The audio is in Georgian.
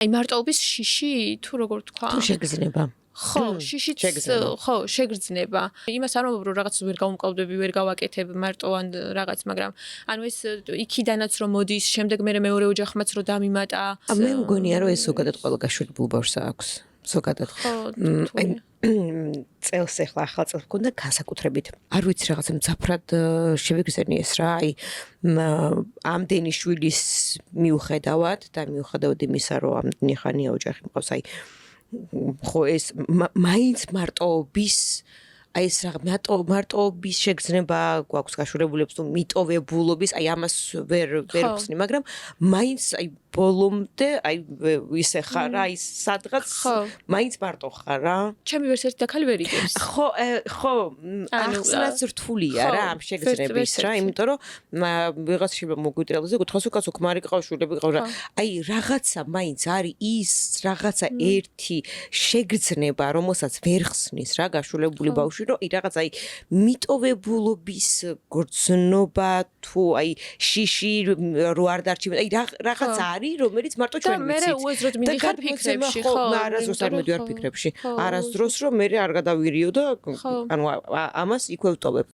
აი მარტოობის შიში თუ როგორ თქვა? თუ შეგრძნება. ხო, შიშიც ხო, შეგრძნება. იმას არ ვამბობ, რომ რაღაც ვერ გავუმკლავდები, ვერ გავაკეთებ მარტო ან რაღაც, მაგრამ ანუ ეს იქიდანაც რომ მოდის, შემდეგ მეორე ოჯახმაც რომ დამიმატა. მე მგონია რომ ეს ზოგადად ყველა გაშულებულ ბავშვს აქვს. ზოგადად. წელს ახლა ახალ წელს მქონდა განსაკუთრებით. არ ვიცი რაღაცა მძაფრად შევიგზერნი ეს რა, აი ამდენი შვილის მიუხედავად და მიუხედავად იმისა, რომ ამდენი ხანია ოჯახი მყავს, აი ხო ეს მაინც მარტოობის აი ეს რა მარტოობის შეგრძნება გვაქვს გაშულებულებს თუ მიტოვებულობის აი ამას ვერ ვხსნი, მაგრამ მაინც აი ბოლომდე აი ისე ხარ რა ის სადღაც მაინც მარტო ხარ რა. ჩემი ვერც ერთი დაქალი ვერ იგებს. ხო ახსნაც რთულია რა ამ შეგრძნების რა, იმიტომ რომ ვიღაც შეიძლება მოგვიტრიალდეს და გითხოვს რომ კაცო ქმარი გყავს შვილები გყავს რა. აი რაღაცა მაინც არის ის რაღაცა ერთი შეგრძნება რომელსაც ვერ ხსნის რა გაშულებული ბავშვი რომ რაღაც აი მიტოვებულობის გრძნობა თუ აი შიში რო არ დარჩი აი რაღაც რომელიც მარტო ჩვენ ვიცით. და მე უეზროდ მიდიხარ ფიქრებში, ხო? არასდროს არ მიდივარ ფიქრებში. არასდროს რომ მე არ გადავირიო და ანუ ამას იქვე ვტოვებ.